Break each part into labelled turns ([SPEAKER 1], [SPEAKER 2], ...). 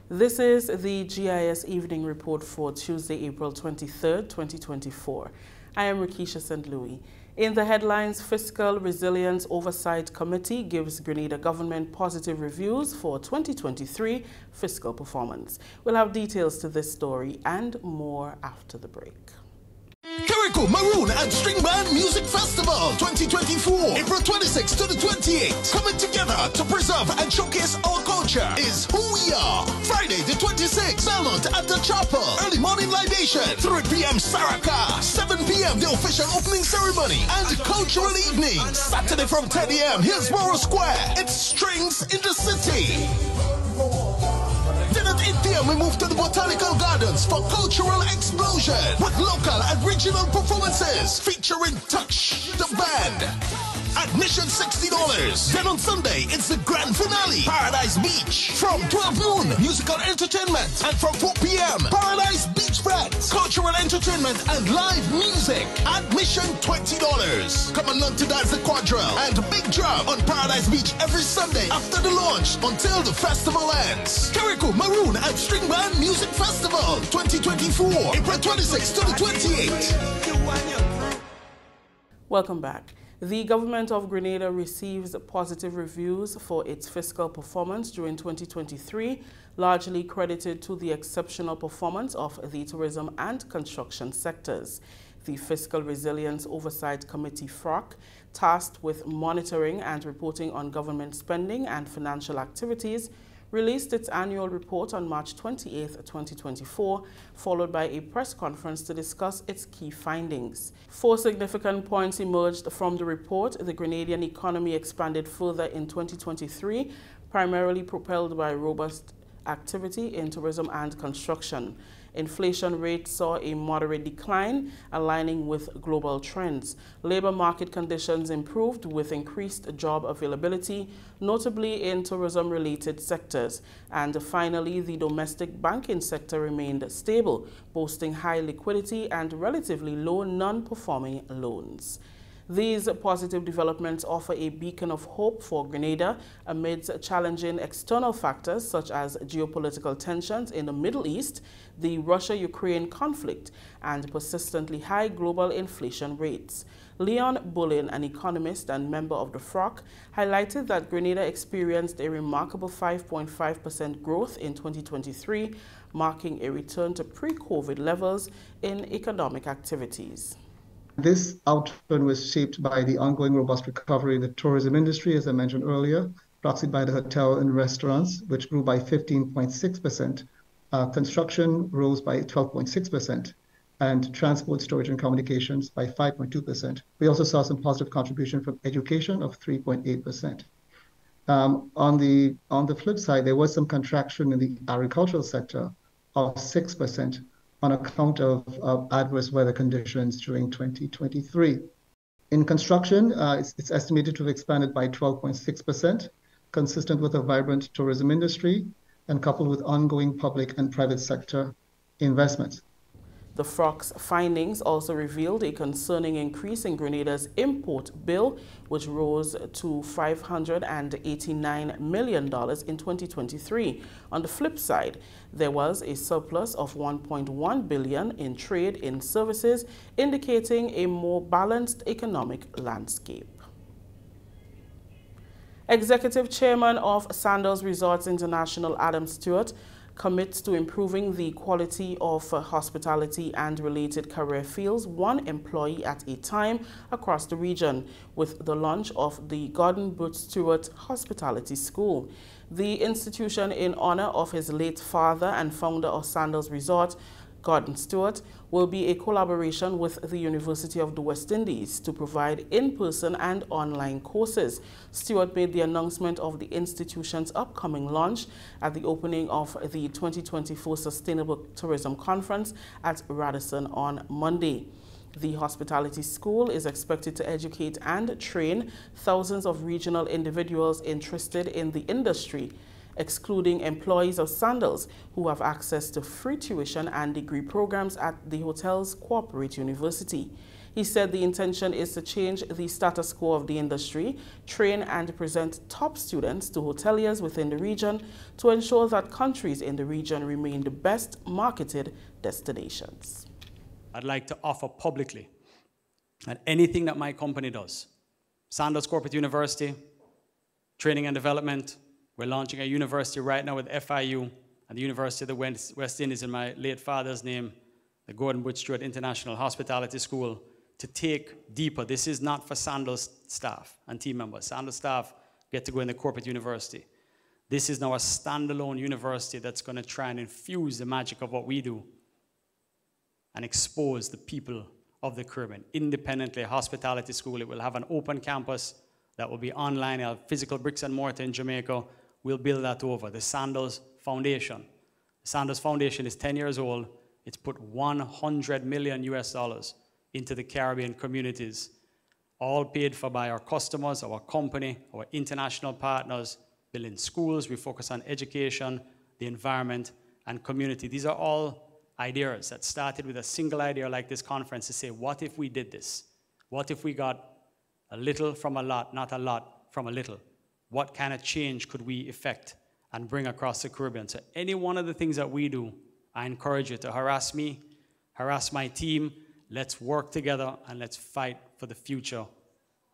[SPEAKER 1] This is the GIS Evening Report for Tuesday, April 23rd, 2024. I am Rakisha St. Louis. In the headlines, Fiscal Resilience Oversight Committee gives Grenada government positive reviews for 2023 fiscal performance. We'll have details to this story and more after the break.
[SPEAKER 2] Carriacou Maroon and String Band Music Festival 2024, April 26th to the 28th. Coming together to preserve and showcase our culture is who we are. Friday the 26th, Belmont at the Chapel. Early morning libation, 3 p.m. Saraka, 7 p.m. the official opening ceremony and cultural evening. Saturday from 10 a.m. Hillsborough Square. It's Strings in the City. Then at 8 p.m. we move to the Botanical Gardens for cultural explosion with local and regional performances featuring Touch, the band. Admission $60. Then on Sunday, it's the grand finale, Paradise Beach. From 12 noon, musical entertainment. And from 4 p.m., Paradise Beach Friends, cultural entertainment and live music. Admission $20. Come along to dance the quadrille and big drum on Paradise Beach every Sunday after the launch until the festival ends. Carriacou Maroon and String Band Music Festival 2024, April 26th to the 28th.
[SPEAKER 1] Welcome back. The government of Grenada receives positive reviews for its fiscal performance during 2023, largely credited to the exceptional performance of the tourism and construction sectors. The Fiscal Resilience Oversight Committee, FROC, tasked with monitoring and reporting on government spending and financial activities, released its annual report on March 28, 2024, followed by a press conference to discuss its key findings. 4 significant points emerged from the report. The Grenadian economy expanded further in 2023, primarily propelled by robust activity in tourism and construction. Inflation rate saw a moderate decline, aligning with global trends. Labor market conditions improved with increased job availability, notably in tourism-related sectors. And finally, the domestic banking sector remained stable, boasting high liquidity and relatively low non-performing loans. These positive developments offer a beacon of hope for Grenada amidst challenging external factors such as geopolitical tensions in the Middle East, the Russia-Ukraine conflict, and persistently high global inflation rates. Leon Bullen, an economist and member of the FROC, highlighted that Grenada experienced a remarkable 5.5% growth in 2023, marking a return to pre-COVID levels in economic activities.
[SPEAKER 3] This outturn was shaped by the ongoing robust recovery in the tourism industry, as I mentioned earlier, proxied by the hotel and restaurants, which grew by 15.6%. Construction rose by 12.6%, and transport, storage, and communications by 5.2%. We also saw some positive contribution from education of 3.8%. On the flip side, there was some contraction in the agricultural sector of 6%. On account of adverse weather conditions during 2023. In construction, it's estimated to have expanded by 12.6%, consistent with a vibrant tourism industry and coupled with ongoing public and private sector investments.
[SPEAKER 1] The FROC's findings also revealed a concerning increase in Grenada's import bill, which rose to $589 million in 2023. On the flip side, there was a surplus of $1.1 billion in trade in services, indicating a more balanced economic landscape. Executive Chairman of Sandals Resorts International, Adam Stewart, commits to improving the quality of hospitality and related career fields, one employee at a time across the region, with the launch of the Gordon Booth Stewart Hospitality School. The institution, in honor of his late father and founder of Sandals Resort, Gordon Stewart, will be a collaboration with the University of the West Indies to provide in-person and online courses. Stewart made the announcement of the institution's upcoming launch at the opening of the 2024 Sustainable Tourism Conference at Radisson on Monday. The hospitality school is expected to educate and train thousands of regional individuals interested in the industry, excluding employees of Sandals who have access to free tuition and degree programs at the hotel's corporate university. He said the intention is to change the status quo of the industry, train and present top students to hoteliers within the region to ensure that countries in the region remain the best marketed destinations.
[SPEAKER 4] I'd like to offer publicly that anything that my company does, Sandals Corporate University, training and development, we're launching a university right now with FIU and the University of the West Indies in my late father's name, the Gordon Butch Stewart International Hospitality School, to take deeper. This is not for Sandals staff and team members. Sandals staff get to go in the corporate university. This is now a standalone university that's going to try and infuse the magic of what we do and expose the people of the Caribbean. Independently, a hospitality school. It will have an open campus that will be online. It'll have physical bricks and mortar in Jamaica. We'll build that over. The Sandals Foundation. The Sandals Foundation is 10 years old. It's put $100 million into the Caribbean communities, all paid for by our customers, our company, our international partners, building schools. We focus on education, the environment, and community. These are all ideas that started with a single idea like this conference to say, what if we did this? What if we got a little from a lot, not a lot from a little? What kind of change could we effect and bring across the Caribbean? So any one of the things that we do, I encourage you to harass me, harass my team. Let's work together and let's fight for the future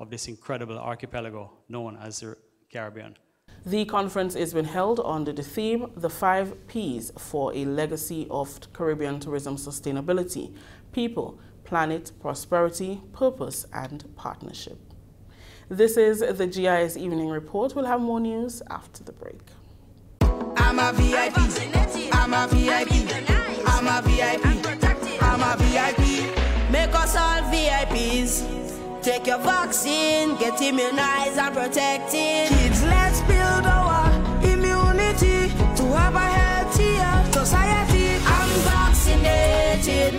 [SPEAKER 4] of this incredible archipelago known as the Caribbean.
[SPEAKER 1] The conference is being held under the theme, The 5 Ps for a Legacy of Caribbean Tourism Sustainability: People, Planet, Prosperity, Purpose, and Partnership. This is the GIS Evening Report. We'll have more news after the break.
[SPEAKER 5] I'm a VIP. I'm a VIP. I'm a VIP. I'm a VIP. Make us all VIPs. Take your vaccine, get immunized and protected. Kids, let's build our immunity to have a healthier society. I'm vaccinated,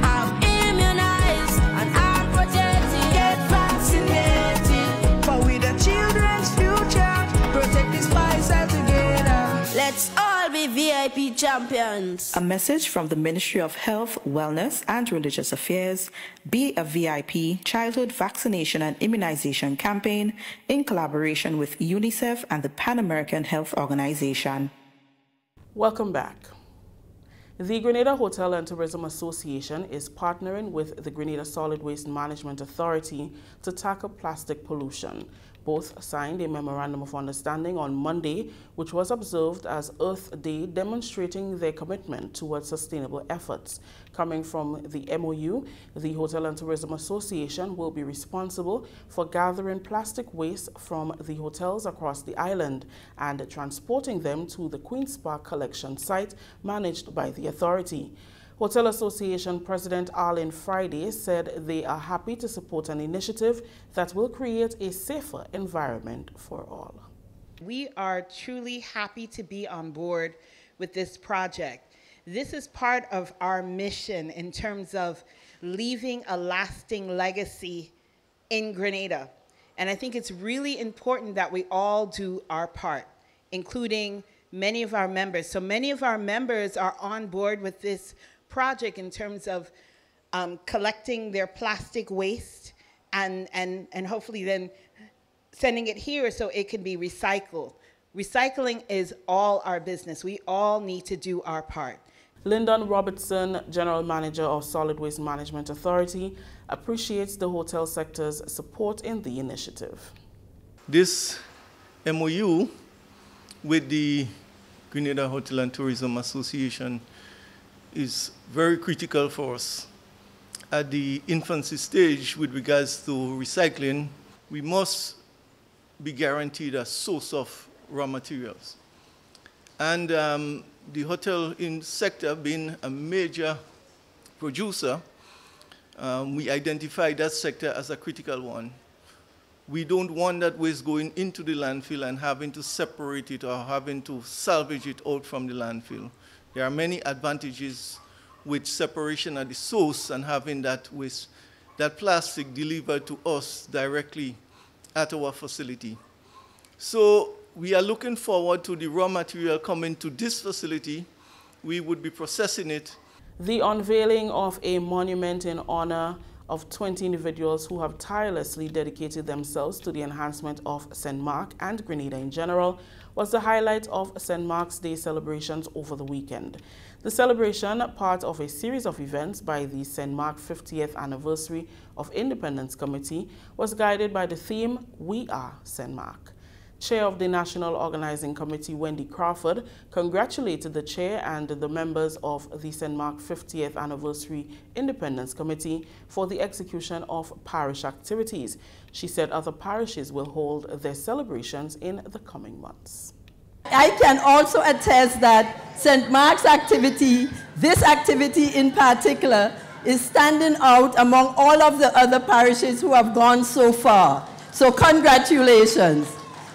[SPEAKER 5] I'm immunized, and I'm protected. Get vaccinated, for we the children's future. Protect this fight together. Let's all be VIP champions.
[SPEAKER 6] A message from the Ministry of Health, Wellness and Religious Affairs, Be a VIP Childhood Vaccination and Immunization Campaign in collaboration with UNICEF and the Pan American Health Organization.
[SPEAKER 1] Welcome back. The Grenada Hotel and Tourism Association is partnering with the Grenada Solid Waste Management Authority to tackle plastic pollution. Both signed a memorandum of understanding on Monday, which was observed as Earth Day, demonstrating their commitment towards sustainable efforts. Coming from the MOU, the Hotel and Tourism Association will be responsible for gathering plastic waste from the hotels across the island and transporting them to the Queen's Park collection site managed by the authority. Hotel Association President Arlene Friday said they are happy to support an initiative that will create a safer environment for all.
[SPEAKER 7] We are truly happy to be on board with this project. This is part of our mission in terms of leaving a lasting legacy in Grenada. And I think it's really important that we all do our part, including many of our members. So many of our members are on board with this project in terms of collecting their plastic waste and hopefully then sending it here so it can be recycled. Recycling is all our business. We all need to do our part.
[SPEAKER 1] Lyndon Robertson, General Manager of Solid Waste Management Authority, appreciates the hotel sector's support in the initiative.
[SPEAKER 8] This MOU with the Grenada Hotel and Tourism Association is very critical for us. At the infancy stage with regards to recycling, we must be guaranteed a source of raw materials. And the hotel sector being a major producer, we identified that sector as a critical one. We don't want that waste going into the landfill and having to separate it or having to salvage it out from the landfill. There are many advantages with separation at the source and having that waste, that plastic delivered to us directly at our facility. So we are looking forward to the raw material coming to this facility. We would be processing it.
[SPEAKER 1] The unveiling of a monument in honor of 20 individuals who have tirelessly dedicated themselves to the enhancement of St. Mark and Grenada in general was the highlight of St. Mark's Day celebrations over the weekend. The celebration, part of a series of events by the St. Mark 50th Anniversary of Independence Committee, was guided by the theme, "We Are St. Mark." Chair of the National Organizing Committee, Wendy Crawford, congratulated the chair and the members of the St. Mark 50th Anniversary Independence Committee for the execution of parish activities. She said other parishes will hold their celebrations in the coming months.
[SPEAKER 9] I can also attest that St. Mark's activity, this activity in particular, is standing out among all of the other parishes who have gone so far. So congratulations.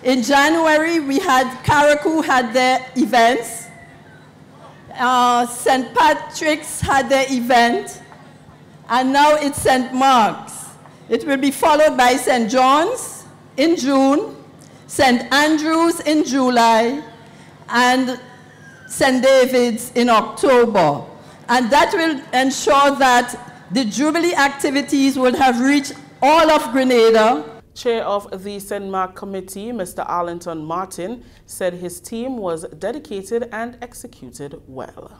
[SPEAKER 9] In January, we had Carriacou had their events. St. Patrick's had their event. And now it's St. Mark's. It will be followed by St. John's in June, St. Andrew's in July, and St. David's in October. And that will ensure that the Jubilee activities will have reached all of Grenada.
[SPEAKER 1] Chair of the St. Mark Committee, Mr. Arlington Martin, said his team was dedicated and executed well.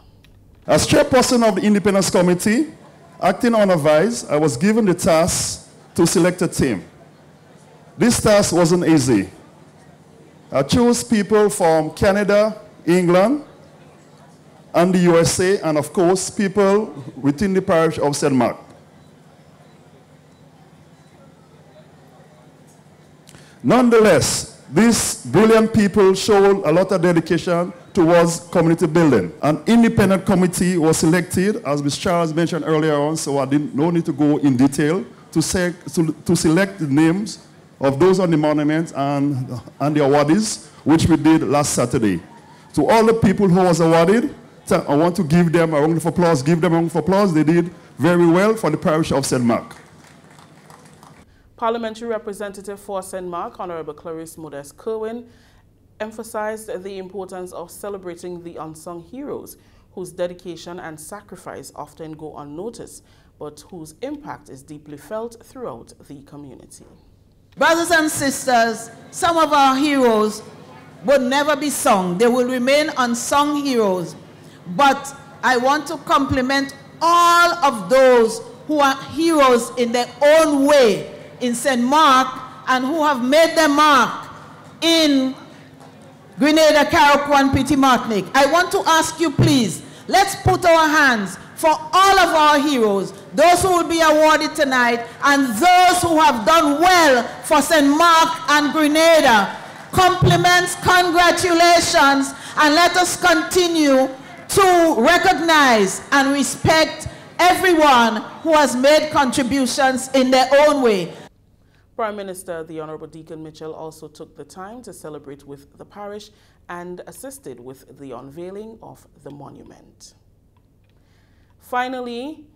[SPEAKER 10] As chairperson of the Independence Committee, acting on advice, I was given the task to select a team. This task wasn't easy. I chose people from Canada, England, and the USA, and of course, people within the parish of St. Mark. Nonetheless, these brilliant people showed a lot of dedication towards community building. An independent committee was selected, as Ms. Charles mentioned earlier on, so I didn't no need to go in detail, to select the names of those on the monument and the awardees, which we did last Saturday. To all the people who was awarded, I want to give them a round of applause. Give them a round of applause. They did very well for the parish of St. Mark.
[SPEAKER 1] Parliamentary Representative for St. Mark, Honorable Clarice Modest Kerwin, emphasized the importance of celebrating the unsung heroes whose dedication and sacrifice often go unnoticed, but whose impact is deeply felt throughout the community.
[SPEAKER 11] Brothers and sisters, some of our heroes would never be sung. They will remain unsung heroes. But I want to compliment all of those who are heroes in their own way in St. Mark and who have made their mark in Grenada, Carriacou, and Petit Martinique. I want to ask you, please, let's put our hands for all of our heroes, those who will be awarded tonight, and those who have done well for St. Mark and Grenada. Compliments, congratulations, and let us continue to recognize and respect everyone who has made contributions in their own way.
[SPEAKER 1] Prime Minister, the Honorable Deacon Mitchell, also took the time to celebrate with the parish and assisted with the unveiling of the monument. Finally,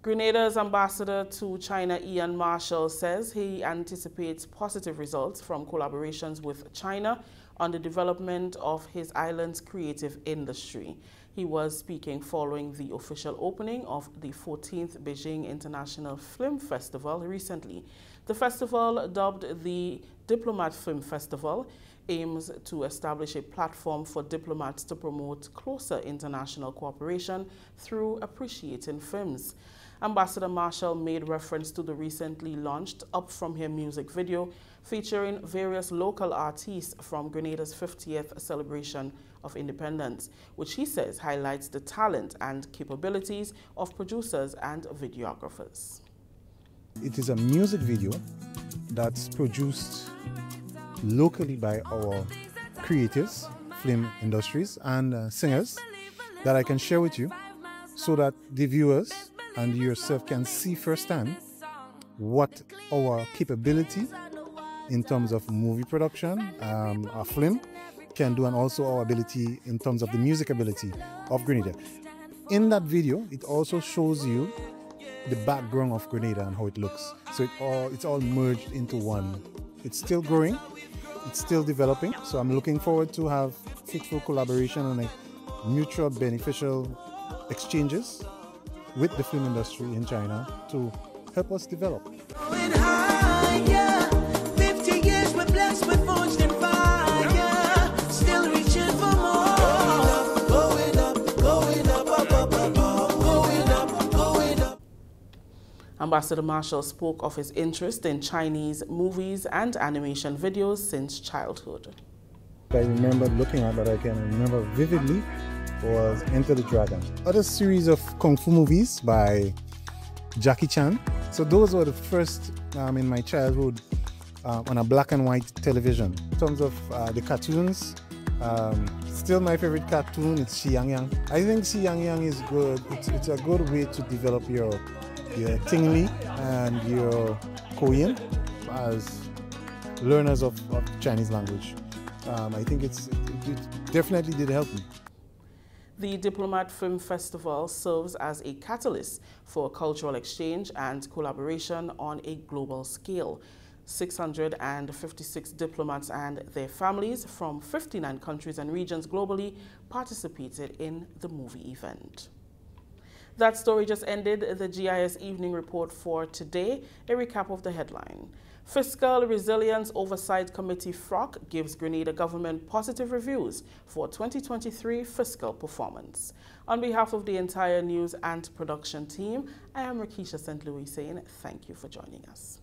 [SPEAKER 1] Grenada's ambassador to China, Ian Marshall, says he anticipates positive results from collaborations with China on the development of his island's creative industry. He was speaking following the official opening of the 14th Beijing International Film Festival recently. The festival, dubbed the Diplomat Film Festival, aims to establish a platform for diplomats to promote closer international cooperation through appreciating films. Ambassador Marshall made reference to the recently launched Up From Here music video featuring various local artists from Grenada's 50th celebration of independence, which he says highlights the talent and capabilities of producers and videographers.
[SPEAKER 12] It is a music video that's produced locally by our creators, film industries, and singers that I can share with you so that the viewers and yourself can see firsthand what our capability in terms of movie production, our film can do, and also our ability in terms of the music ability of Grenada. In that video, it also shows you the background of Grenada and how it looks. So it's all merged into one. It's still growing, it's still developing, so I'm looking forward to have fruitful collaboration and mutual beneficial exchanges with the film industry in China to help us develop.
[SPEAKER 5] Going higher, 50 years we're blessed with forged in fire, still reaching for more. Going up, going up, up, up, up, up, going up, going up.
[SPEAKER 1] Ambassador Marshall spoke of his interest in Chinese movies and animation videos since childhood.
[SPEAKER 12] I remember looking at that I can remember vividly was Enter the Dragon. Other series of kung fu movies by Jackie Chan. So those were the first in my childhood on a black and white television. In terms of the cartoons, still my favorite cartoon is Xi Yang Yang. I think Xi Yang Yang is good. It's a good way to develop your Tingli and your Korean as learners of Chinese language. I think it definitely did help me.
[SPEAKER 1] The Diplomat Film Festival serves as a catalyst for cultural exchange and collaboration on a global scale. 656 diplomats and their families from 59 countries and regions globally participated in the movie event. That story just ended the GIS Evening Report for today. A recap of the headline. Fiscal Resilience Oversight Committee FROC gives Grenada government positive reviews for 2023 fiscal performance. On behalf of the entire news and production team, I am Rakisha St. Louis saying thank you for joining us.